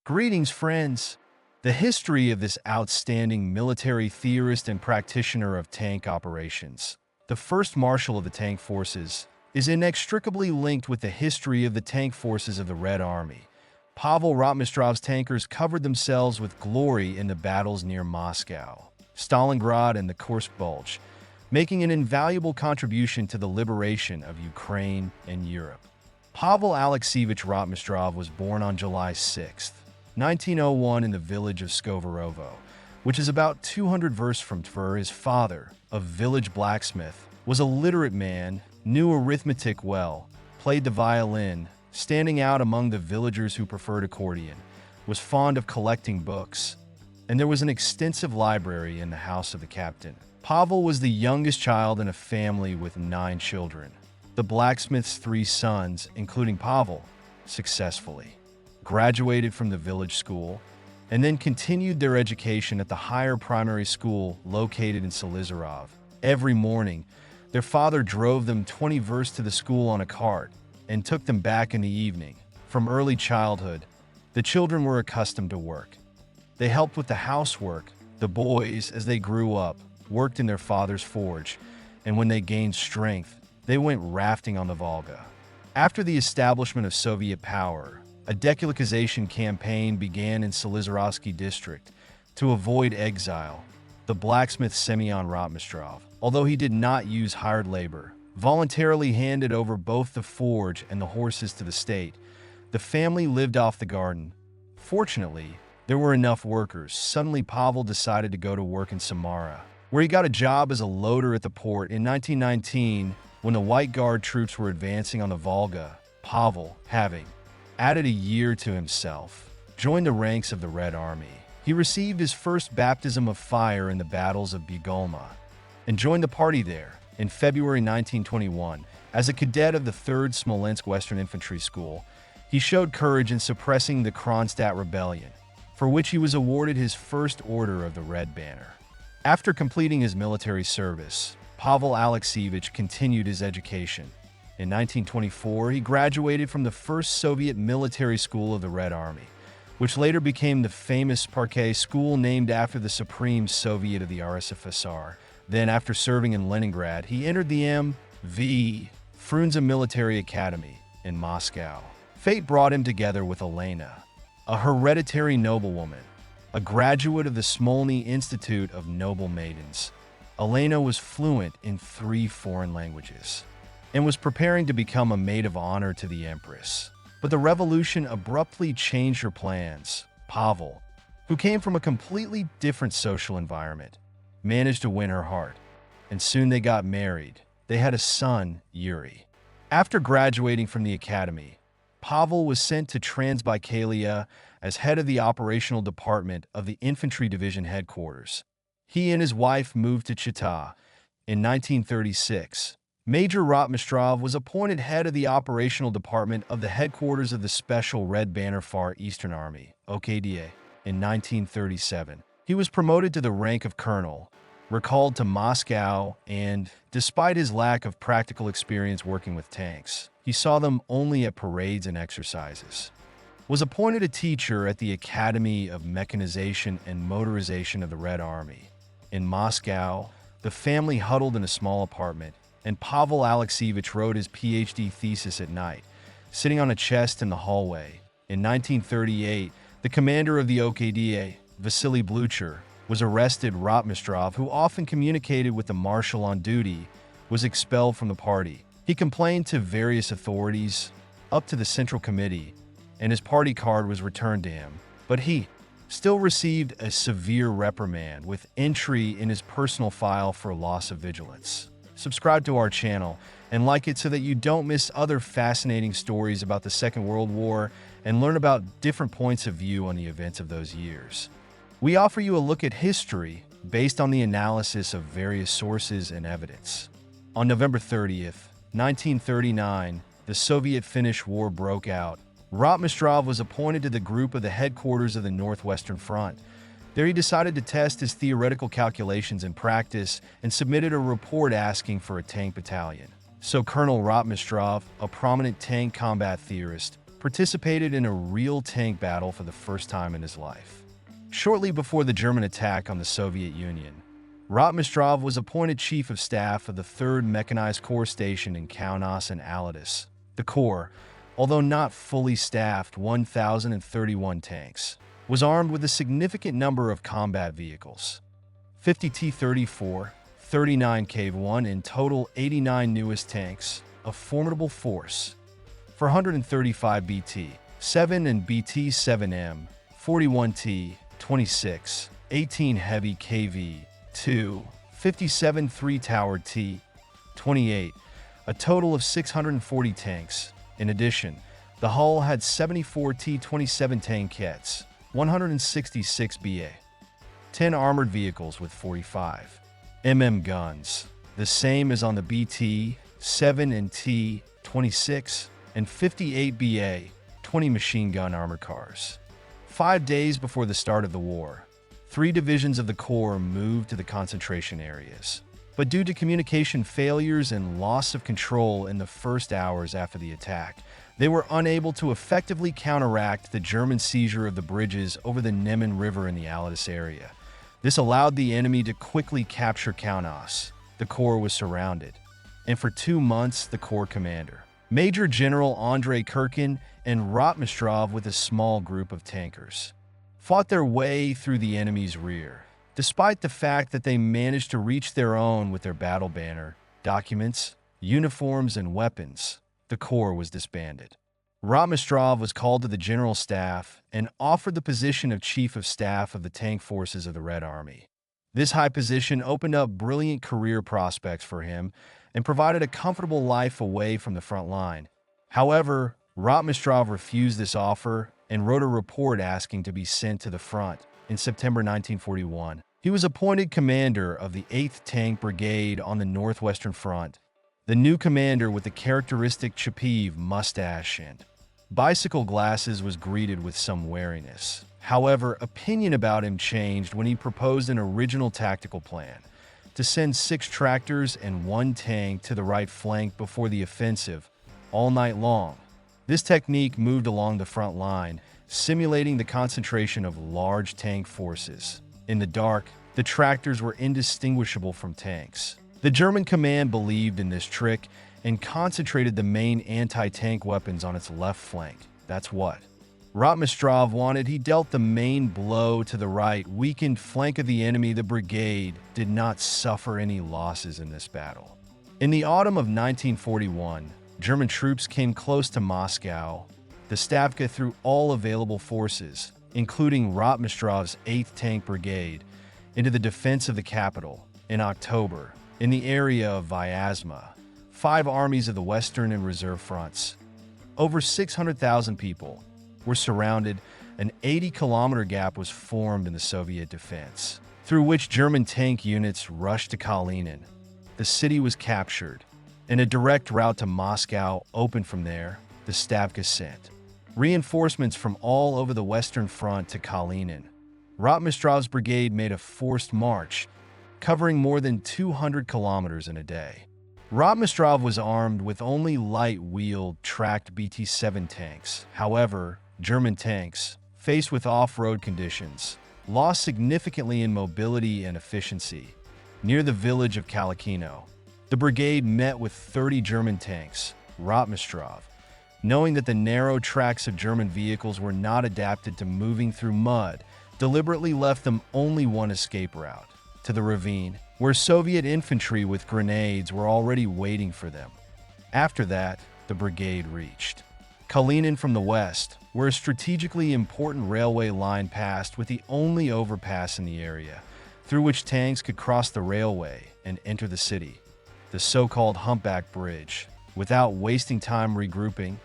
Greetings, friends! The history of this outstanding military theorist and practitioner of tank operations, the first Marshal of the tank forces, is inextricably linked with the history of the tank forces of the Red Army. Pavel Rotmistrov's tankers covered themselves with glory in the battles near Moscow, Stalingrad, and the Kursk Bulge, making an invaluable contribution to the liberation of Ukraine and Europe. Pavel Alexievich Rotmistrov was born on July 6, 1901 in the village of Skovarovo, which is about 200 versts from Tver. His father, a village blacksmith, was a literate man, knew arithmetic well, played the violin, standing out among the villagers who preferred accordion, was fond of collecting books, and there was an extensive library in the house of the captain. Pavel was the youngest child in a family with 9 children. The blacksmith's 3 sons, including Pavel, successfully graduated from the village school and then continued their education at the higher primary school located in Selizarov. Every morning, their father drove them 20 versts to the school on a cart and took them back in the evening. From early childhood, the children were accustomed to work. They helped with the housework. The boys, as they grew up, worked in their father's forge, and when they gained strength, they went rafting on the Volga. After the establishment of Soviet power, a dekolonization campaign began in Selizarovsky district to avoid exile. The blacksmith Semyon Rotmistrov, although he did not use hired labor, voluntarily handed over both the forge and the horses to the state. The family lived off the garden. Fortunately, there were enough workers. Suddenly, Pavel decided to go to work in Samara, where he got a job as a loader at the port. In 1919, when the White Guard troops were advancing on the Volga, Pavel, having added a year to himself, joined the ranks of the Red Army. He received his first baptism of fire in the battles of Bugolma and joined the party there. In February 1921, as a cadet of the 3rd Smolensk Western Infantry School, he showed courage in suppressing the Kronstadt Rebellion, for which he was awarded his first Order of the Red Banner. After completing his military service, Pavel Alexievich continued his education. In 1924, he graduated from the first Soviet military school of the Red Army, which later became the famous Parquet School named after the Supreme Soviet of the RSFSR. Then, after serving in Leningrad, he entered the M.V. Frunze Military Academy in Moscow. Fate brought him together with Elena, a hereditary noblewoman, a graduate of the Smolny Institute of Noble Maidens. Elena was fluent in 3 foreign languages and was preparing to become a maid of honor to the Empress. But the revolution abruptly changed her plans. Pavel, who came from a completely different social environment, managed to win her heart, and soon they got married. They had a son, Yuri. After graduating from the academy, Pavel was sent to Transbaikalia as head of the operational department of the Infantry Division headquarters. He and his wife moved to Chita. In 1936, Major Rotmistrov was appointed head of the operational department of the headquarters of the Special Red Banner Far Eastern Army, OKDA. In 1937, he was promoted to the rank of colonel, recalled to Moscow, and, despite his lack of practical experience working with tanks, he saw them only at parades and exercises, was appointed a teacher at the Academy of Mechanization and Motorization of the Red Army. In Moscow, the family huddled in a small apartment, and Pavel Alexievich wrote his PhD thesis at night, sitting on a chest in the hallway. In 1938, the commander of the OKDA, Vasily Blucher, was arrested. Rotmistrov, who often communicated with the marshal on duty, was expelled from the party. He complained to various authorities, up to the Central Committee, and his party card was returned to him. But he still received a severe reprimand with entry in his personal file for loss of vigilance. Subscribe to our channel and like it so that you don't miss other fascinating stories about the Second World War and learn about different points of view on the events of those years. We offer you a look at history based on the analysis of various sources and evidence. On November 30th, 1939, the Soviet-Finnish War broke out. Rotmistrov was appointed to the group of the headquarters of the Northwestern Front. There he decided to test his theoretical calculations in practice and submitted a report asking for a tank battalion. So Colonel Rotmistrov, a prominent tank combat theorist, participated in a real tank battle for the first time in his life. Shortly before the German attack on the Soviet Union, Rotmistrov was appointed Chief of Staff of the 3rd Mechanized Corps stationed in Kaunas and Alytus. The Corps, although not fully staffed 1,031 tanks, was armed with a significant number of combat vehicles. 50 T-34, 39 Cave-1, in total 89 newest tanks, a formidable force. 435 BT-7 and BT-7M, 41 T-26, 18 heavy KV-2, 57 3-towered T-28, a total of 640 tanks. In addition, the hull had 74 T-27 tankettes, 166 BA, 10 armored vehicles with 45 guns, the same as on the BT-7 and T-26, and 58 BA, 20 machine gun armored cars. 5 days before the start of the war, 3 divisions of the Corps moved to the concentration areas. But due to communication failures and loss of control in the first hours after the attack, they were unable to effectively counteract the German seizure of the bridges over the Neman River in the Alytus area. This allowed the enemy to quickly capture Kaunas. The Corps was surrounded, and for 2 months the Corps commander, Major General Andrei Kirkin, and Rotmistrov with a small group of tankers, fought their way through the enemy's rear. Despite the fact that they managed to reach their own with their battle banner, documents, uniforms, and weapons, the Corps was disbanded. Rotmistrov was called to the General Staff and offered the position of Chief of Staff of the Tank Forces of the Red Army. This high position opened up brilliant career prospects for him and provided a comfortable life away from the front line. However, Rotmistrov refused this offer and wrote a report asking to be sent to the front. In September 1941, he was appointed commander of the 8th Tank Brigade on the Northwestern Front. The new commander, with the characteristic Chapiv mustache and bicycle glasses, was greeted with some wariness. However, opinion about him changed when he proposed an original tactical plan to send 6 tractors and 1 tank to the right flank before the offensive, all night long. This technique moved along the front line, simulating the concentration of large tank forces. In the dark, the tractors were indistinguishable from tanks. The German command believed in this trick and concentrated the main anti-tank weapons on its left flank. That's what Rotmistrov wanted. He dealt the main blow to the right, weakened flank of the enemy. The brigade did not suffer any losses in this battle. In the autumn of 1941, German troops came close to Moscow. The Stavka threw all available forces, including Rotmistrov's 8th Tank Brigade, into the defense of the capital. In October, in the area of Vyazma, 5 armies of the Western and Reserve fronts, over 600,000 people, were surrounded. An 80-kilometer gap was formed in the Soviet defense, through which German tank units rushed to Kalinin. The city was captured, and a direct route to Moscow opened from there. The Stavka sent reinforcements from all over the Western Front to Kalinin. Rotmistrov's brigade made a forced march, covering more than 200 kilometers in a day. Rotmistrov was armed with only light-wheeled, tracked BT-7 tanks. However, German tanks, faced with off-road conditions, lost significantly in mobility and efficiency. Near the village of Kalakino, the brigade met with 30 German tanks. Rotmistrov, knowing that the narrow tracks of German vehicles were not adapted to moving through mud, deliberately left them only one escape route, to the ravine, where Soviet infantry with grenades were already waiting for them. After that, the brigade reached Kalinin from the west, where a strategically important railway line passed with the only overpass in the area, through which tanks could cross the railway and enter the city, the so-called Humpback Bridge. Without wasting time regrouping,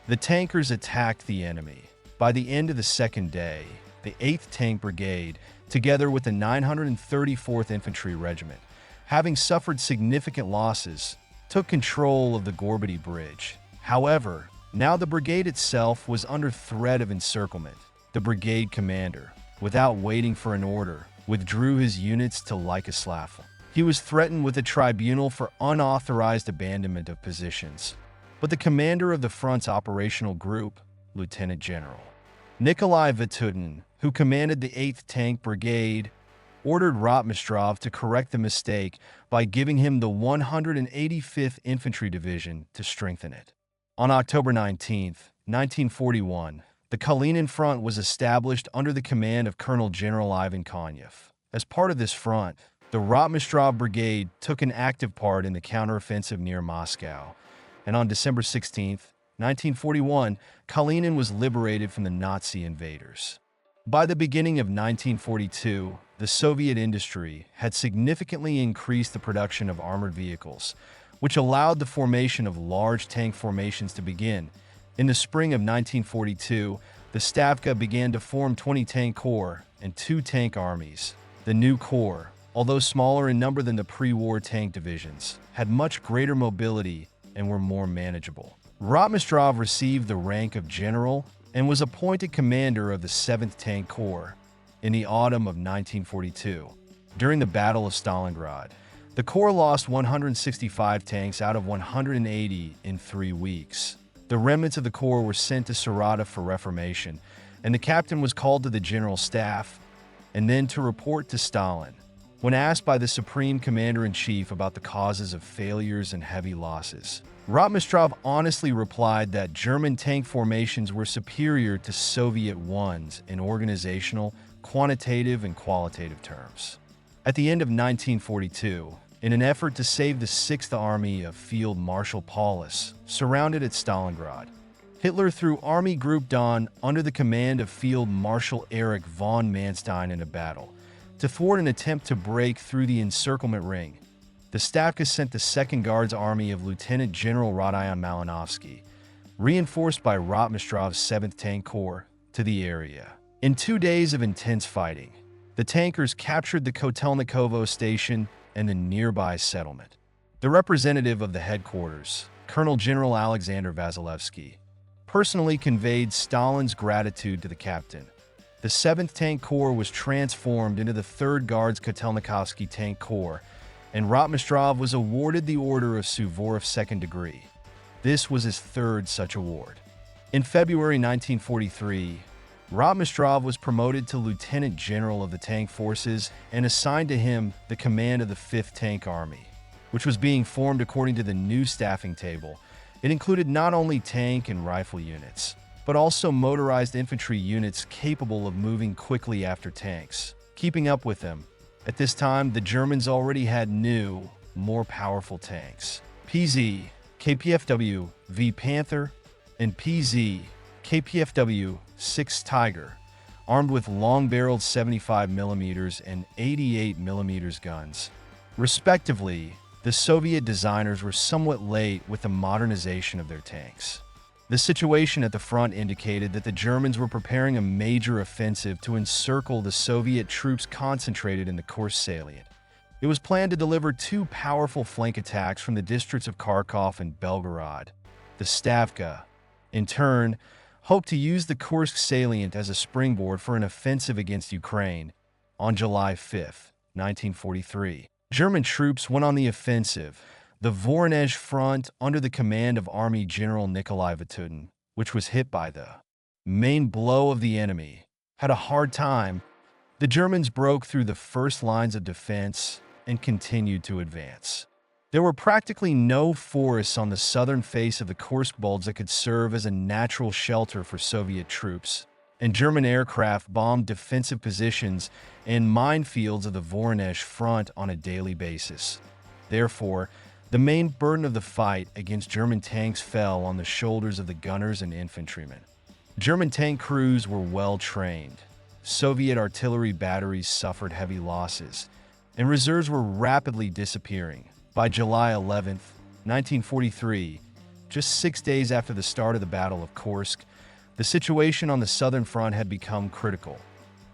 the tankers attacked the enemy. By the end of the second day, the 8th Tank Brigade, together with the 934th Infantry Regiment, having suffered significant losses, took control of the Gorbaty Bridge. However, now the brigade itself was under threat of encirclement. The brigade commander, without waiting for an order, withdrew his units to Lykoslav. He was threatened with a tribunal for unauthorized abandonment of positions. But the commander of the front's operational group, Lieutenant General. Nikolai Vatutin, who commanded the 8th Tank Brigade, ordered Rotmistrov to correct the mistake by giving him the 185th Infantry Division to strengthen it. On October 19, 1941, the Kalinin Front was established under the command of Colonel General Ivan Konyev. As part of this front, the Rotmistrov Brigade took an active part in the counteroffensive near Moscow, and on December 16, 1941, Kalinin was liberated from the Nazi invaders. By the beginning of 1942, the Soviet industry had significantly increased the production of armored vehicles, which allowed the formation of large tank formations to begin. In the spring of 1942, the Stavka began to form 20 tank corps and 2 tank armies. The new corps, although smaller in number than the pre-war tank divisions, had much greater mobility and were more manageable. Rotmistrov received the rank of general and was appointed commander of the 7th Tank Corps in the autumn of 1942. During the Battle of Stalingrad, the Corps lost 165 tanks out of 180 in 3 weeks. The remnants of the Corps were sent to Saratov for reformation, and the captain was called to the general staff and then to report to Stalin. When asked by the Supreme Commander-in-Chief about the causes of failures and heavy losses, Rotmistrov honestly replied that German tank formations were superior to Soviet ones in organizational, quantitative, and qualitative terms. At the end of 1942, in an effort to save the 6th Army of Field Marshal Paulus, surrounded at Stalingrad, Hitler threw Army Group Don under the command of Field Marshal Erich von Manstein in a battle to thwart an attempt to break through the encirclement ring. The Stavka sent the 2nd Guards Army of Lieutenant General Rodion Malinovsky, reinforced by Rotmistrov's 7th Tank Corps, to the area. In 2 days of intense fighting, the tankers captured the Kotelnikovo station and the nearby settlement. The representative of the headquarters, Colonel General Alexander Vasilevsky, personally conveyed Stalin's gratitude to the captain. The 7th Tank Corps was transformed into the 3rd Guards Kotelnikovsky Tank Corps, and Rotmistrov was awarded the Order of Suvorov 2nd Degree. This was his 3rd such award. In February 1943, Rotmistrov was promoted to Lieutenant General of the Tank Forces and assigned to him the command of the 5th Tank Army, which was being formed according to the new staffing table. It included not only tank and rifle units, but also motorized infantry units capable of moving quickly after tanks, keeping up with them. At this time, the Germans already had new, more powerful tanks. PZ, KPFW, V Panther, and PZ, KPFW 6 Tiger, armed with long-barreled 75mm and 88mm guns. Respectively, the Soviet designers were somewhat late with the modernization of their tanks. The situation at the front indicated that the Germans were preparing a major offensive to encircle the Soviet troops concentrated in the Kursk salient. It was planned to deliver 2 powerful flank attacks from the districts of Kharkov and Belgorod. The Stavka, in turn, hoped to use the Kursk salient as a springboard for an offensive against Ukraine. On July 5, 1943, German troops went on the offensive. The Voronezh Front, under the command of Army General Nikolai Vatutin, which was hit by the main blow of the enemy, had a hard time. The Germans broke through the first lines of defense and continued to advance. There were practically no forests on the southern face of the Kursk Bulge that could serve as a natural shelter for Soviet troops, and German aircraft bombed defensive positions and minefields of the Voronezh Front on a daily basis. Therefore, the main burden of the fight against German tanks fell on the shoulders of the gunners and infantrymen. German tank crews were well trained. Soviet artillery batteries suffered heavy losses, and reserves were rapidly disappearing. By July 11, 1943, just 6 days after the start of the Battle of Kursk, the situation on the southern front had become critical.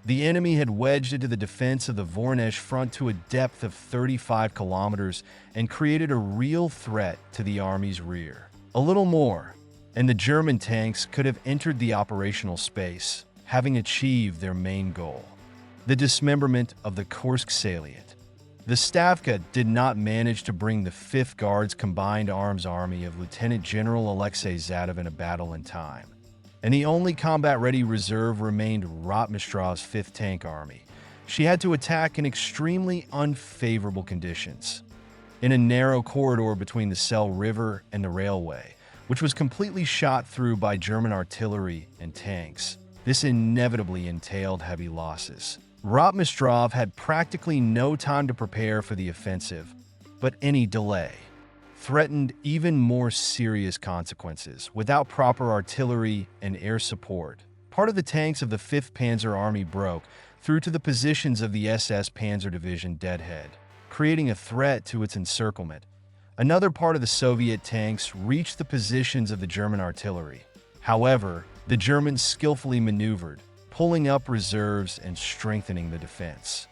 The enemy had wedged into the defense of the Voronezh Front to a depth of 35 kilometers and created a real threat to the army's rear. A little more, and the German tanks could have entered the operational space, having achieved their main goal: the dismemberment of the Kursk salient. The Stavka did not manage to bring the 5th Guards Combined Arms Army of Lieutenant General Alexei Zadov in a battle in time. and the only combat-ready reserve remained Rotmistrov's 5th Tank Army. She had to attack in extremely unfavorable conditions, in a narrow corridor between the Sel River and the railway, which was completely shot through by German artillery and tanks. This inevitably entailed heavy losses. Rotmistrov had practically no time to prepare for the offensive, but any delay threatened even more serious consequences. Without proper artillery and air support, part of the tanks of the 5th Panzer Army broke through to the positions of the SS Panzer Division Deadhead, creating a threat to its encirclement. Another part of the Soviet tanks reached the positions of the German artillery. However, the Germans skillfully maneuvered, pulling up reserves and strengthening the defense.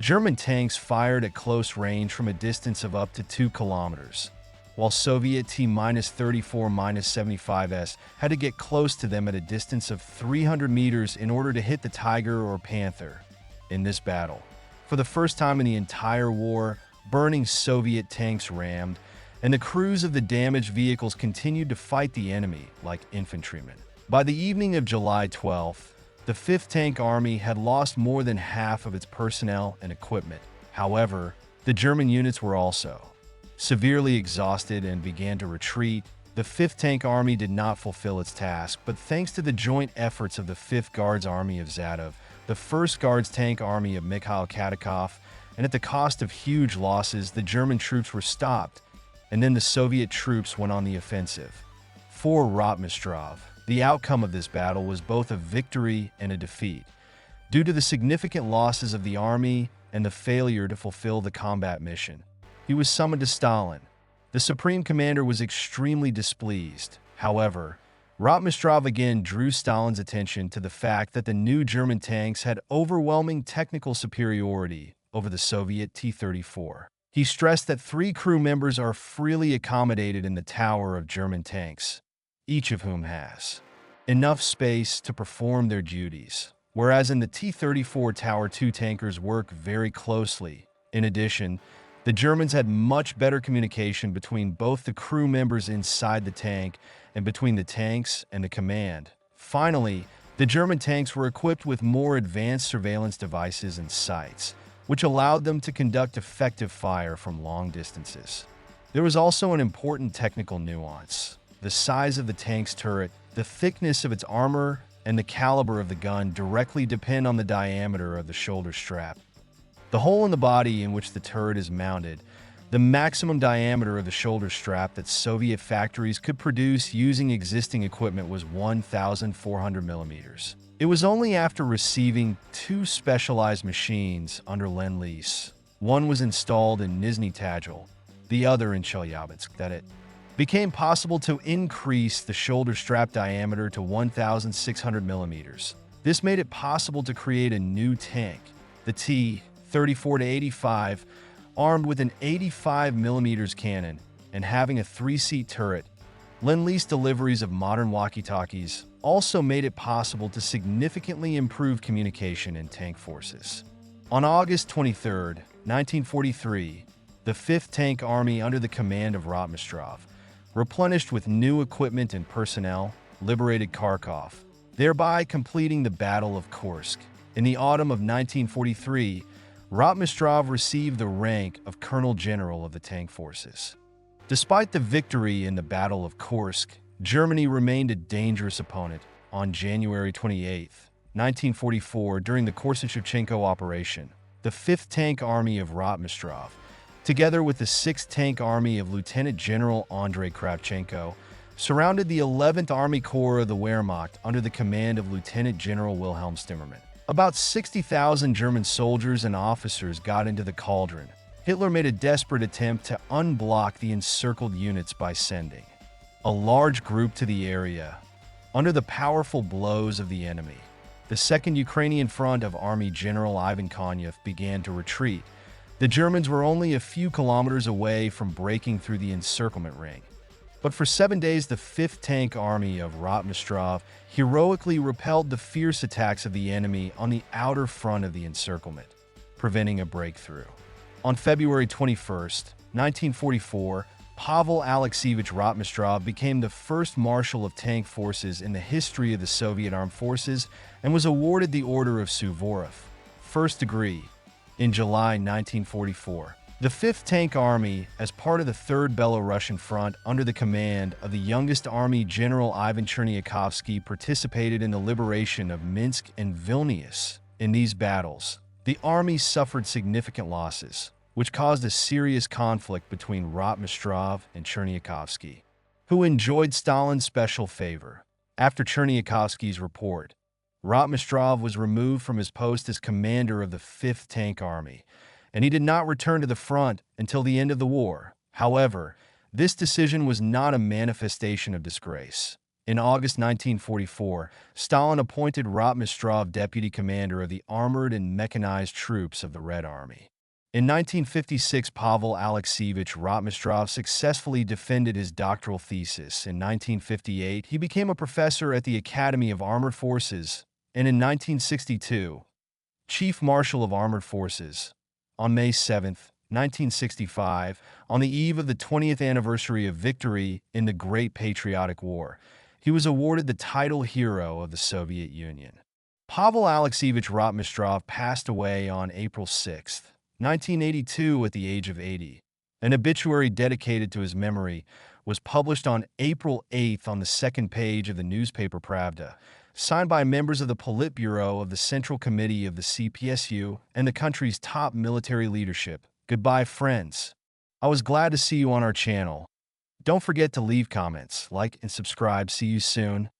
German tanks fired at close range from a distance of up to 2 kilometers, while Soviet T-34-75s had to get close to them at a distance of 300 meters in order to hit the Tiger or Panther. In this battle, for the first time in the entire war, burning Soviet tanks rammed, and the crews of the damaged vehicles continued to fight the enemy like infantrymen. By the evening of July 12th, the 5th Tank Army had lost more than half of its personnel and equipment. However, the German units were also severely exhausted and began to retreat. The 5th Tank Army did not fulfill its task, but thanks to the joint efforts of the 5th Guards Army of Zadov, the 1st Guards Tank Army of Mikhail Katakov, and at the cost of huge losses, the German troops were stopped, and then the Soviet troops went on the offensive. For Rotmistrov, the outcome of this battle was both a victory and a defeat. Due to the significant losses of the army and the failure to fulfill the combat mission, he was summoned to Stalin. The Supreme Commander was extremely displeased. However, Rotmistrov again drew Stalin's attention to the fact that the new German tanks had overwhelming technical superiority over the Soviet T-34. He stressed that 3 crew members are freely accommodated in the tower of German tanks, each of whom has enough space to perform their duties, whereas in the T-34 Tower 2 tankers work very closely. In addition, the Germans had much better communication between both the crew members inside the tank and between the tanks and the command. Finally, the German tanks were equipped with more advanced surveillance devices and sights, which allowed them to conduct effective fire from long distances. There was also an important technical nuance. The size of the tank's turret, the thickness of its armor, and the caliber of the gun directly depend on the diameter of the shoulder strap. The hole in the body in which the turret is mounted, the maximum diameter of the shoulder strap that Soviet factories could produce using existing equipment was 1,400 millimeters. It was only after receiving 2 specialized machines under Lend-Lease, one was installed in Nizhny Tagil, the other in Chelyabinsk, that it became possible to increase the shoulder strap diameter to 1,600 millimeters. This made it possible to create a new tank, the T-34-85, armed with an 85 millimeters cannon and having a 3-seat turret. Lend-Lease deliveries of modern walkie-talkies also made it possible to significantly improve communication in tank forces. On August 23, 1943, the 5th Tank Army under the command of Rotmistrov, replenished with new equipment and personnel, liberated Kharkov, thereby completing the Battle of Kursk. In the autumn of 1943, Rotmistrov received the rank of Colonel General of the Tank Forces. Despite the victory in the Battle of Kursk, Germany remained a dangerous opponent. On January 28, 1944, during the Korsun-Shevchenko operation, the 5th Tank Army of Rotmistrov, together with the 6th Tank Army of Lieutenant General Andrei Kravchenko, surrounded the 11th Army Corps of the Wehrmacht under the command of Lieutenant General Wilhelm Stimmermann. About 60,000 German soldiers and officers got into the cauldron. Hitler made a desperate attempt to unblock the encircled units by sending a large group to the area. Under the powerful blows of the enemy, the 2nd Ukrainian Front of Army General Ivan Konyev began to retreat. The Germans were only a few kilometers away from breaking through the encirclement ring. But for 7 days, the 5th Tank Army of Rotmistrov heroically repelled the fierce attacks of the enemy on the outer front of the encirclement, preventing a breakthrough. On February 21, 1944, Pavel Alexeyevich Rotmistrov became the first Marshal of tank forces in the history of the Soviet Armed Forces and was awarded the Order of Suvorov, first degree, in July 1944. The 5th Tank Army, as part of the 3rd Belarusian Front under the command of the youngest Army General Ivan Cherniakovsky, participated in the liberation of Minsk and Vilnius. In these battles, the army suffered significant losses, which caused a serious conflict between Rotmistrov and Cherniakovsky, who enjoyed Stalin's special favor. After Cherniakovsky's report, Rotmistrov was removed from his post as commander of the 5th Tank Army, and he did not return to the front until the end of the war. However, this decision was not a manifestation of disgrace. In August 1944, Stalin appointed Rotmistrov deputy commander of the armored and mechanized troops of the Red Army. In 1956, Pavel Alexeyevich Rotmistrov successfully defended his doctoral thesis. In 1958, he became a professor at the Academy of Armored Forces, and in 1962, Chief Marshal of Armored Forces. On May 7, 1965, on the eve of the 20th anniversary of victory in the Great Patriotic War, he was awarded the title Hero of the Soviet Union. Pavel Alexeyevich Rotmistrov passed away on April 6, 1982, at the age of 80. An obituary dedicated to his memory was published on April 8 on the second page of the newspaper Pravda, signed by members of the Politburo of the Central Committee of the CPSU and the country's top military leadership. Goodbye, friends. I was glad to see you on our channel. Don't forget to leave comments, like, and subscribe. See you soon.